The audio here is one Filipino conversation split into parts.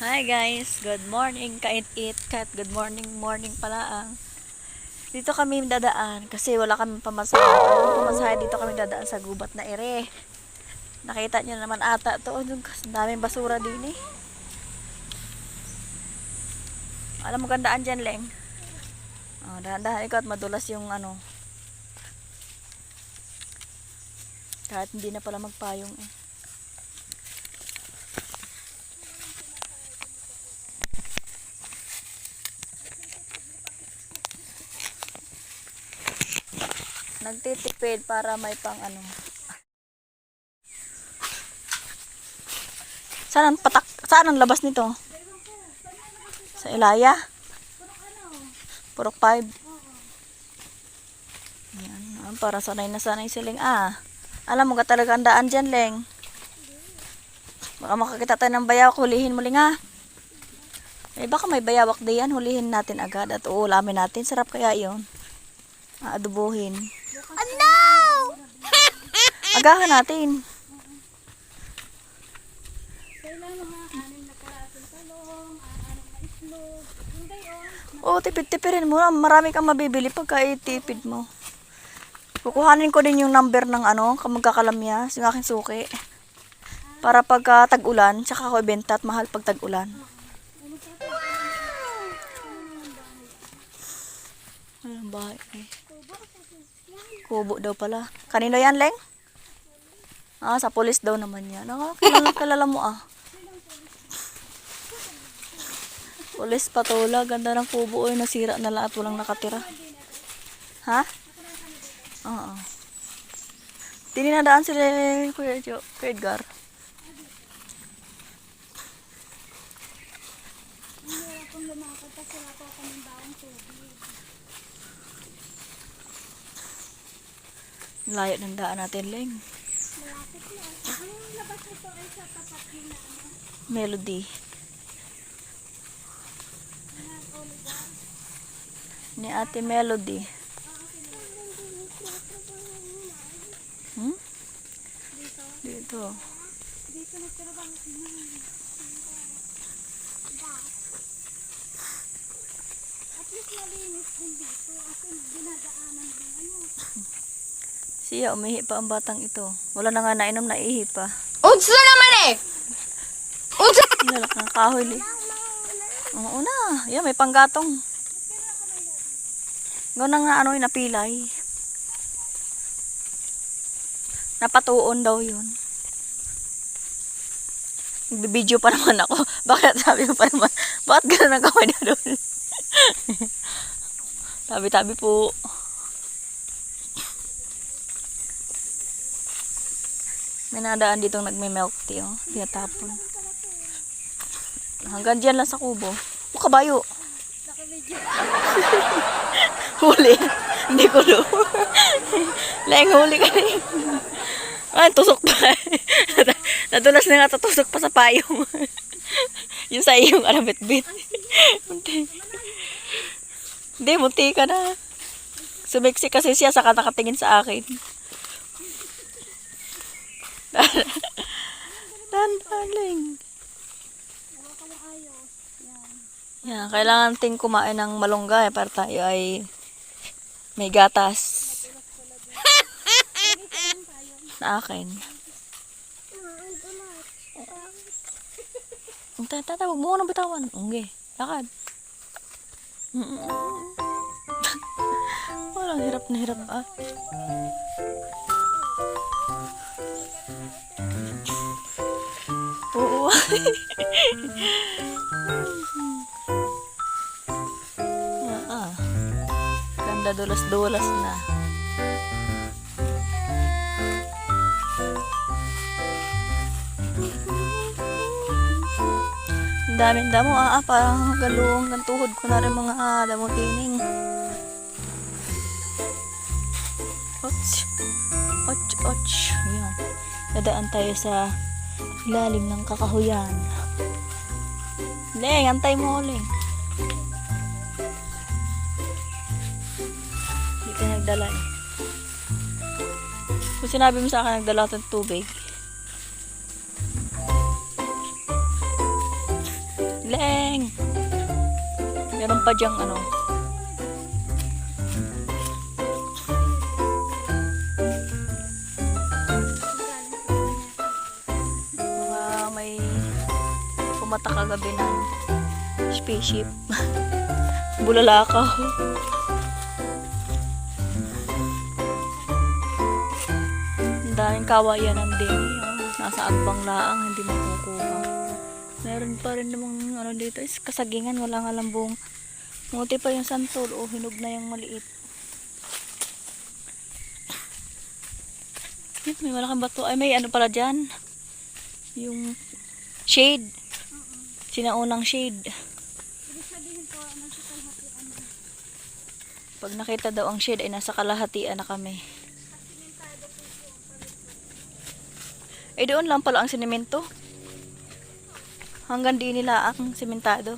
Hi guys, good morning, kait-it, kat, good morning pala. Dito kami dadaan kasi wala kami pamasahe. Kung pamasahe dito kami dadaan sa gubat na ere. Nakita niyo naman ata to, ang daming basura din eh. Alam mo gandaan dyan, Leng. Oh, dahan-dahan ikaw at madulas yung ano. Kahit hindi na pala magpayong eh. Nagtitipid para may pang ano. Saan ang labas nito? Sa Ilaya? Purok 5. Yan, para sanay na sanay siling Alam mo ka talaga ang daan dyan, Leng. Baka makakita tayo ng bayawak, hulihin mo, Leng, ha? Baka may bayawak diyan, hulihin natin agad at uulamin natin. Sarap kaya yun. Adubuhin. Oh no! Agahan natin. Kailangan mga anim na karasong talong, anim na islog, yung gayon. Oo, tipid-tipirin mo. Marami kang mabibili pagka itipid mo. Kukuhanin ko din yung number ng magkakalamyas, yung aking suki. Para pagka tag-ulan, tsaka ako ibenta at mahal pag tag-ulan. Anong bahay eh? Kubo daw pala. Kanino yan, Leng? Sa pulis daw naman yan. Kilala mo Pulis Patula. Ganda ng kubo. Nasira na lang at walang nakatira. Ha? Oo. Tininadaan sila Kuya Edgar. Layo ng daan natin, Leng. Melody. Ni Ate Melody. Dito. Dito nagtrabaho si Mama. At least malinis din dito. Kasi dinadaanan din Siya, umihi pa ang batang ito. Wala na nga nainom, naihi pa. Uds na naman eh! Uds! Nalak ng kahoy. Oo na. Yan, may panggatong. Gawin na nga napilay. Napatuon daw yun. Nagbibideo pa naman ako. Bakit sabi ko pa naman, bakit gano'n ang kamay na doon? Tabi-tabi po. May nadaan ditong nagme-milk tea, tinatapon. Hanggang dyan lang sa kubo. Kabayo. Huli. Hindi ko do. Leng, huli ka rin. Tusok pa. Nadulas na nga, tusok pa sa payong. Yung sa iyong arabit-bit. Hindi, munti ka na. Sumiksi kasi siya, saka nakatingin sa akin. Dandaling. Yan, kailangan ting kumain ng malunggay para tayo ay may gatas. Sa akin. Huwag mo nang bitawan. Okay, lakad. Walang hirap na hirap Oo. Ganda dulas-dulas na. Ang daming damo parang galong ng tuhod ko na rin mga damo tining. Och. Yan. Dadaan tayo sa ilalim ng kakahuyan. Leng, antay mo, Leng. Hindi ka nagdala eh. Kung sinabi mo sa akin nagdala ng tubig, Leng! Meron pa diyang ano. Mga may pumatak kagabi ng spaceship. Bulalakaw. Ang daming kawayan ng dini. Nasa agbang laang, hindi makukuha. Meron pa rin namang ano dito is kasagingan, wala nga lambong. Muti pa yung santol, hinog na yung maliit. Yan, may malaking bato. Ay, may ano pala dyan. Yung shade. Sinaunang shade. Ibig sabihin po, nasa kalahatian na. Pag nakita daw ang shade, ay nasa kalahatian na kami. Simentado po po ang palit. Eh, doon lang pala ang sinemento. Hanggang di nila ang simentado.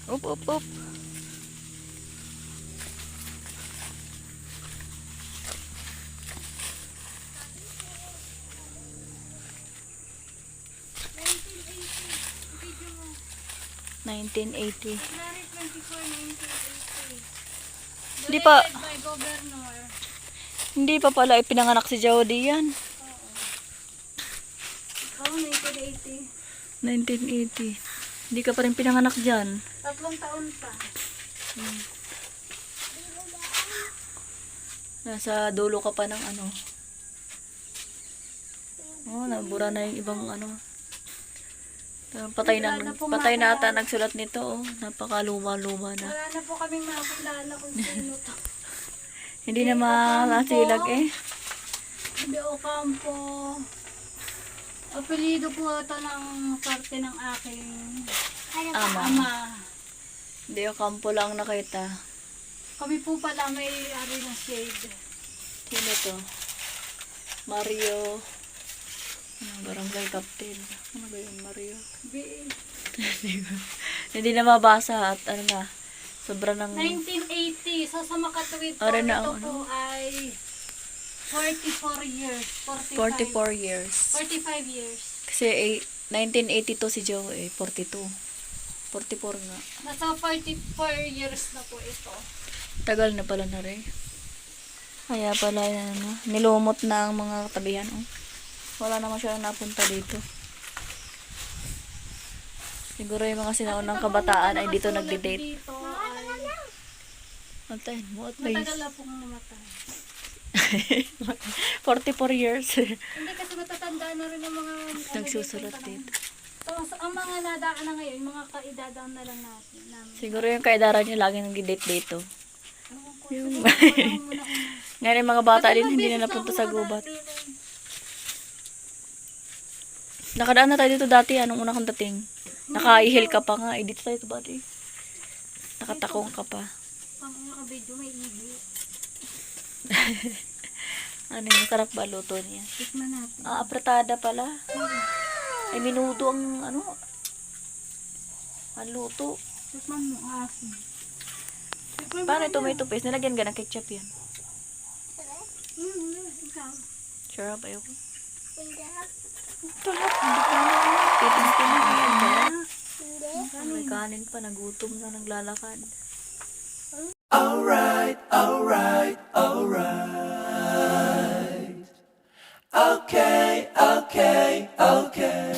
Up, up, up. Video mo. 1980. February 24, 1980. Hindi pa- Donated by Governor. Hindi pa pala ipinanganak si Jody yan. Oo, 1980. 1980. Hindi ka pa rin pinanganak dyan. 3 taon pa. Nasa dulo ka pa ng ano. Oh, nabura na yung ibang ano. Patay na ata nagsulat nito. Oh. Napakaluma-luma na. Wala na po kaming makakilala kung sino to. Hindi na masilag eh. Hindi Ocampo. Apelido po ito ng parte ng aking Ama. ama. Hindi yung kampo lang nakita. Kami po pala may ari ng shade. Sino to? Mario. Barangay Captain. Ano ba yun, Mario? B- Hindi na mabasa at ano na. Sobra ng... 1980. So sa makatuwid po, Are na ito ang po ay 44 years. 44 years. 45 years. Kasi 1982 si Joe eh. 42. 44 nga. Nasa 44 years na po ito. Tagal na pala na rin. Kaya pala ano, nilumot na ang mga katabihan. Oh. Wala naman siya napunta dito. Siguro yung mga sinaunang kabataan ay dito nagde-date. Dito ay Antayin mo at matagal na pong namatay. 44 years. Hindi kasi matatanda na rin yung mga Nagsusulat dito. So, ang mga nadaan na ngayon, mga kaedadaan na lang natin. Namin. Siguro yung kaedaran niya lagi nag-date dito. Yung... Ngayon yung mga bata din hindi na napunta sa gubat. Nakadaan na tayo dito dati, anong una kang dating? Nakaihil ka pa nga, dito tayo dati. Nakatakong ka pa. Pang naka-video, may ibi. Ano yung masarap ba luto niya? Tikman natin. Ah, apretada pala. Ay, minuto ang ano. Ang luto. Tikman mo, asin. Paano yung tomato paste? Nilagyan ka ng ketchup yan. Ikaw. Sure up, ayoko. Tulap, hindi ko na. Titing-ting yan. May kanin pa, nagutom na, naglalakad. Alright, alright, alright. Okay, okay, okay.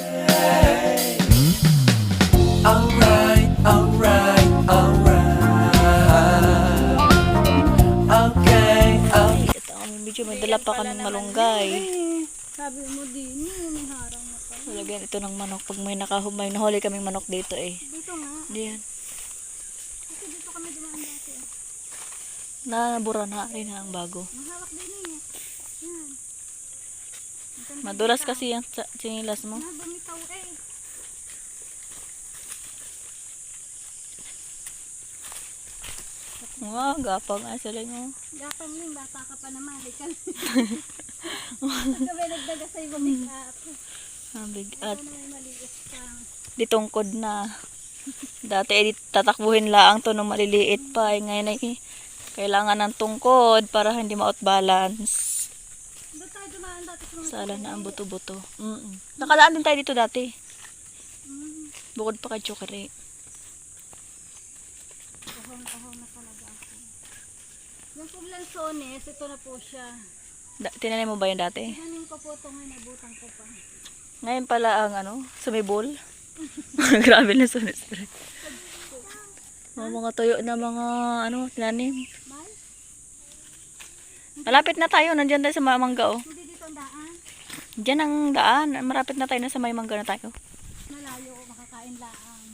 Alright, alright, alright. Okay, okay. Ito ang medyo may dala pa kaming malunggay. Sabi mo din, may harang na pa. Lagyan ito ng manok. Pag may nahuli kaming manok dito eh. Dito nga. Diyan. Kasi dito kami dumaan dati. Nabura na rin ang bago. Mahawak din eh. Yan. Madulas kasi yan sa sinilas mo. Bumitaw eh. Wow, gapang nga sila mo. Gapang yun, bata ka pa naman. Ikaw. Kami nagdaga sa'yo bumik up. Ang big at Ano may maliit ka. ditungkod na. Dati tatakbuhin laang to nung maliliit pa. Ngayon ay kailangan ng tungkod para hindi ma-out balance. Doon tayo dumaan dati sa mga Sala na ang buto-buto. Nakadaan din tayo dito dati. Bukod pa kay Chukari. ahon na talaga ako. Yung Poblanzones, ito na po siya. Tinanim mo ba yun dati? Tinanim ko po ito ngayon, nabutang ko pa. Ngayon pala ang sumibol. Grabe na sunis. Mga tuyo na mga tinanim. Mal? Malapit na tayo, nandiyan tayo sa mangga oh. Hindi dito ang daan. Diyan ang daan, malapit na tayo na sa may mangga na tayo. Malayo, makakain laang.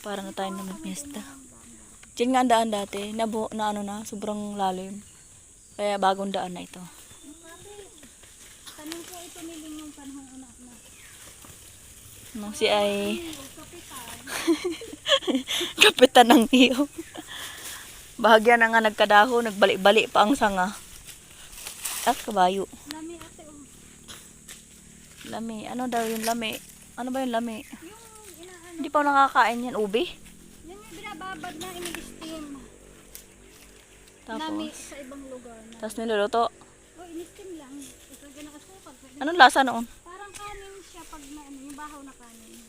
Para na tayo na may piyesta. Diyan nga ang daan dati, na sobrang lalim. Kaya bagong daan na ito. Tanim ko ito niling yung panahon anak na. Nung si ay Kapitan. kapitan ng iyo. Bahagya na nga nagkadaho, nagbalik-balik pa ang sanga. At kabayo. Lami ate oh. Lami. Ano daw yung lami? Ano ba yung lami? Yung inaano. Hindi pa ako nakakain yan. Ubi? Yan yung binababad na ini-steam. Tapos, Lami sa ibang lugar na. tapos niluluto. Oh, ini-steam lang. Ito na asukal. Anong lasa noon? Parang kanin siya pag na yung bahaw na kanin.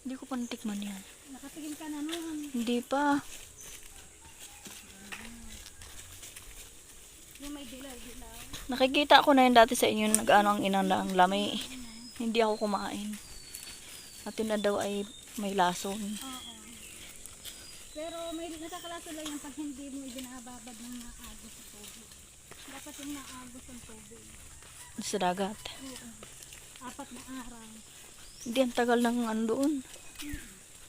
Hindi ko pa natikman yan. Nakatigim ka na noon. Hindi pa. Yung may dilaw. Nakikita ko na yun dati sa inyo nag-ano ang inang ang lami. Hindi ako kumain. Atin na daw ay may lason. Oo. Pero may nakakalaso lang yung pag hindi mo ibinababad ng naagos sa tubig. Dapat yung naagos ang tubig. Sa dagat. Oo. 4 na araw. Hindi, ang tagal ng doon.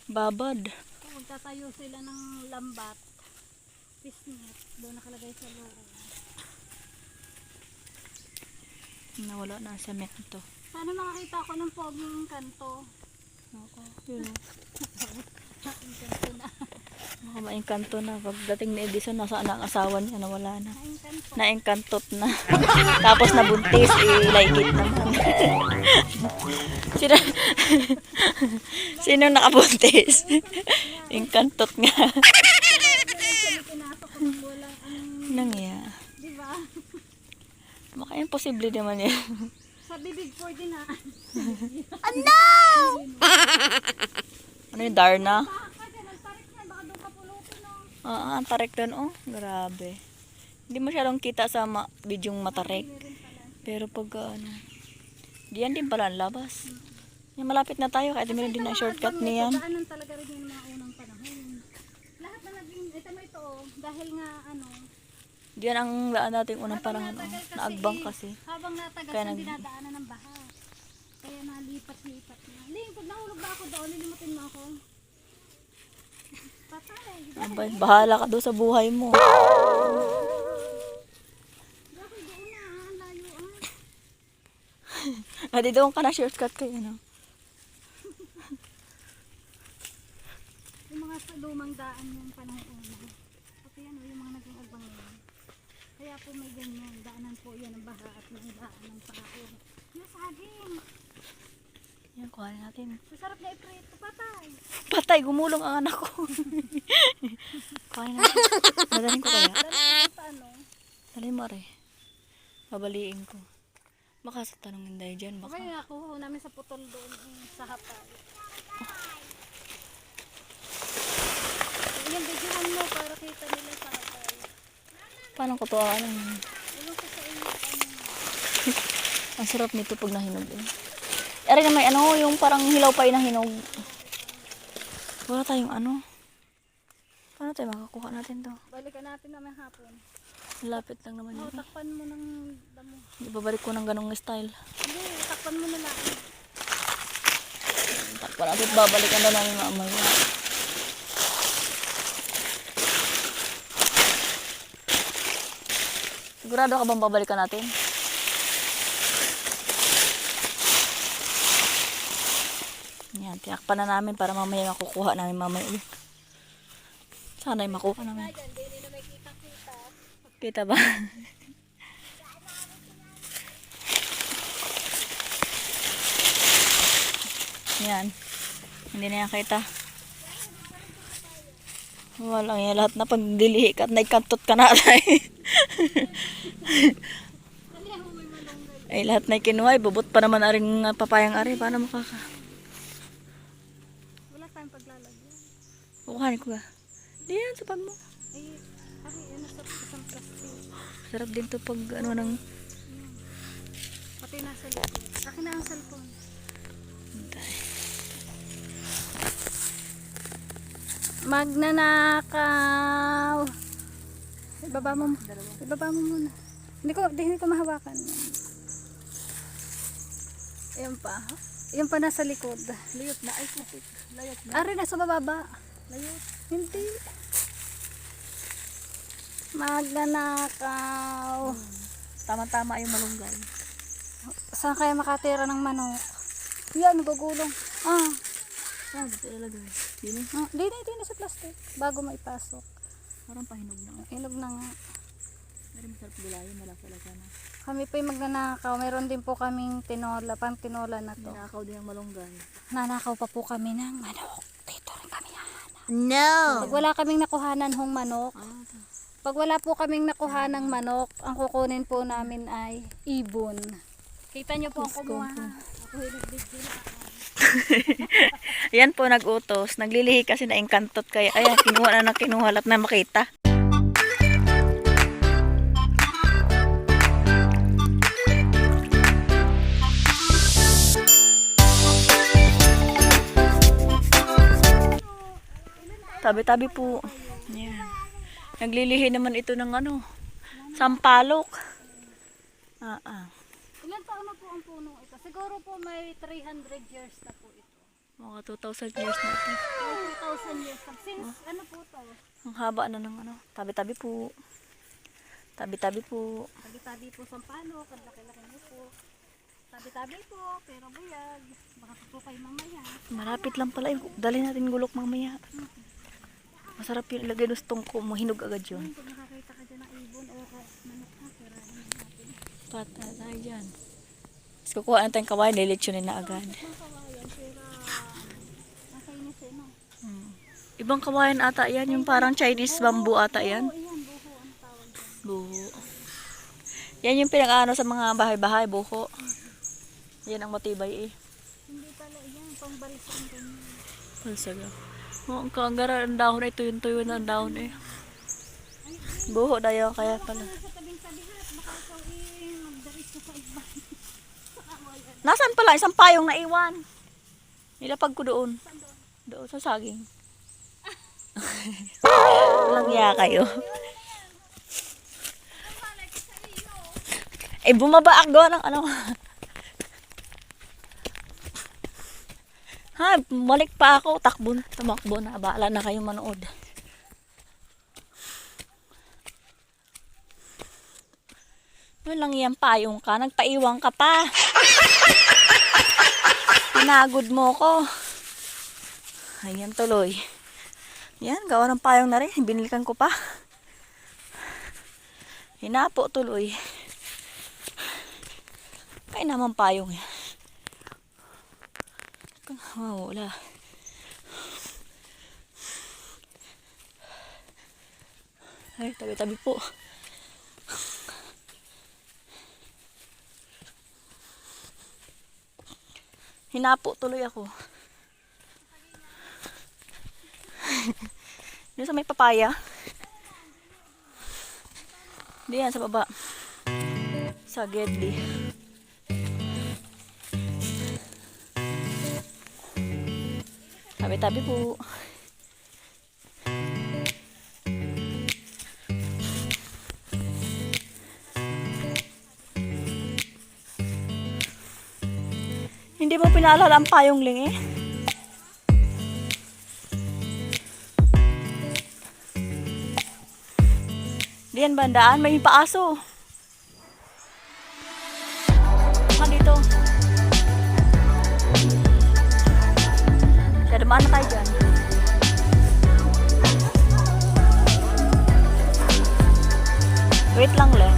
Babad. Kung magtatayo sila ng lambat, pisnit, doon nakalagay sa loob. Nawala na sa mento. Sana makakita ko ng poging kanto. Ako, yun. Ang kanto na. Baka maingkanto na. Pagdating ni Edison, nasaan na ang asawa niya, nawala na. Ang kanto. Naingkantot na. Tapos nabuntis, ilaigit naman. Sino, sino nakabuntis? Ingkantot nga. Actually, pinasok ko ng walang ang... Nangya. Diba? Baka imposible naman yan. Sa bibig for din na. Ano yung Darna? Baka dyan, ang tarik niyan. Baka doon ka pulutin no. Ang tarik doon, oh. Grabe. Hindi masyadong kita sa bidyong matarik. Pero pag diyan din pala ang labas. Yan, malapit na tayo. Kahit meron din ang shortcut niyan. Daanan talaga rin yung mga unang panahon. Lahat na naging, ito mo ito oh. Dahil nga Diyan ang daan nating unang habang panahon. Oh. natagal kasi, Naagbang kasi. Habang natagal Kaya kaya nag- dinadaanan ng baha. Kaya nalipat-lipat na. Ling, pag nahulog ba ako doon, lilimutin mo ako. Patay. Abay, bahala ka doon sa buhay mo. Ako doon na, ang layo Di doon ka na shortcut kayo, no? Yung mga sa lumang daan yung panahon una. Pati yung mga naging agbang ngayon. Kaya po may ganyan. Daanan po yan ng baha at may daan ng paon. Yung saging. Yan, kuhanin natin. Masarap na iprito. Patay. Patay, gumulong ang anak ko. Kuhanin natin. Madalhin ko kaya. Dalawa sa Dali mo re. Babaliin ko. Baka sa tanongin dahil dyan. Baka. Okay, nakuha namin sa putol doon sa hapay. Yung videohan mo para kita nila sa hapay. Paano ko to? Ilang ko sa inyo. Ang sarap nito pag nahinog. Ere na may yung parang hilaw pa na hinog. Wala tayong Paano tayo makakuha natin to? Balikan natin namin hapon. Lapit lang naman Oh, yun. takpan mo ng damo. Di babalik ko ng ganong style. Hindi, takpan mo na lang. Takpan natin at babalikan na namin mamaya. Sigurado ka bang babalikan natin? Yan, tinakpan na namin para mamaya makukuha namin mamaya ulit. Sana ay makuha namin. Ayan, hindi na may kita-kita. Kita ba? Yan. Hindi na yan kita. Walang yan. Lahat na pagdilihi ka at naikantot ka na. Ay, lahat na kinuha. Bubot pa naman aring papayang ari. Paano makaka? Wala tayong paglalagyan. Kukuhanin ko ba? Di yan, sa pag mo. Ay, ano sa isang plastic. Sarap din to pag ano ng... Pati nasa likod. Akin na ang cellphone. Magnanakaw. Ibaba mo. Ibaba mo muna. Hindi ko mahawakan. Ayan pa. Ayan pa nasa likod. Layot na. Ay, putik. Layot na. Ari, nasa bababa. Layot. Hindi. Magnanakaw. Tama-tama yung malunggay. Saan kaya makatira ng manok? Yan, gugulong. Ah, dito ilalagay. Dini. Di sa plastic. Bago maipasok. Parang pahinog na. Inog na nga. Pero masarap gulayin. Malaki-laki na. Kami po yung magnanakaw. Meron din po kaming tinola. Pang tinola na to. Nanakaw din ang malunggay. Nanakaw pa po kami ng manok. Dito rin kami hahanap. No! Pag wala kaming nakuhanan hong manok, pag wala po kaming nakuhanang manok, ang kukunin po namin ay ibon. Kita nyo po ang kumuha. Ako yung nag-video na. Yan po nag-utos. Naglilihi kasi na engkantot kaya. Ayan, kinuha na kinuha lahat na makita. Tabi-tabi po. Yan. Naglilihi naman ito ng ano, sampalok. Ilan taon na po ang puno ito? Siguro po may 300 years na po ito. Mga 2,000 years na ito. May 2,000 years na. Since ano po to? Ang haba na ng ano, tabi-tabi po. Tabi-tabi po. Tabi-tabi po sampalok. Ang laki-laki niyo po. Tabi-tabi po. Pero buyag. Baka po kayo mamaya. Malapit lang pala. Dali natin gulok mamaya. Masarap yung ilagay gustong ko. Mahinog agad yun. Kung nakakita ka dyan ng ibon o manok na, kirahin natin. Pata tayo dyan. Tapos kukuha natin kawain, lilitsunin na agad. Ang kawayan, pero nakainis eh, no? Ibang kawayan ata yan. Yung parang Chinese bamboo ata yan. Oo, yan, buho ang tawag dyan. Buho. Yan yung pinag-ano sa mga bahay-bahay, buho. Yan ang matibay eh. Hindi pala yan, pangbalsa ang ganyan. Palsaga. Oh, ang kaangara ang dahon ay tuyo-tuyo na ang dahon eh. Buho dayo kaya pala. Sa tabing-tabi hat, baka ikaw magdaris ka sa iba. Nasaan pala isang payong naiwan? Nilapag ko doon. Doon sa saging. Walang iya kayo. Eh bumaba ako ng ano. Ha, balik pa ako. Tumakbo na. Baala na kayo manood. Walang yan payong ka. Nagpaiwang ka pa. Pinagod mo ko. Ayan tuloy. Yan, gawa ng payong na rin. Binilikan ko pa. Hinapo tuloy. Kaya naman payong yan. Oh, wala. Ay, tabi-tabi po. Hinapo tuloy ako. Dito sa may papaya. Diyan sa baba. Sa Gedli. Tabi-tabi po. Hindi mo pinaalala ang payong ling eh. Diyan bandaan, may paaso. Dito. Dumaan na tayo dyan. Wait lang lang.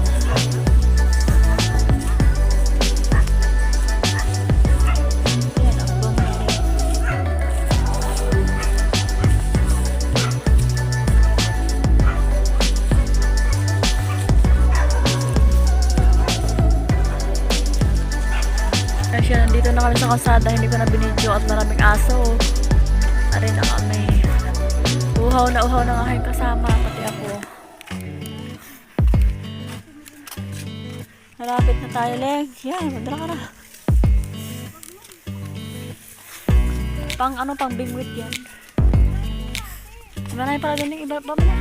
kami sa kalsada, hindi ko na binidyo at maraming aso. Ari na kami. Uhaw na ng aking kasama, pati ako. Malapit na tayo, Leg. Yan, madala ka na. Pang bingwit yan. Marami pala din iba pa mo na.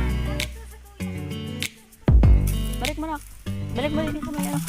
Balik mo na. Balik mo din sa may ano.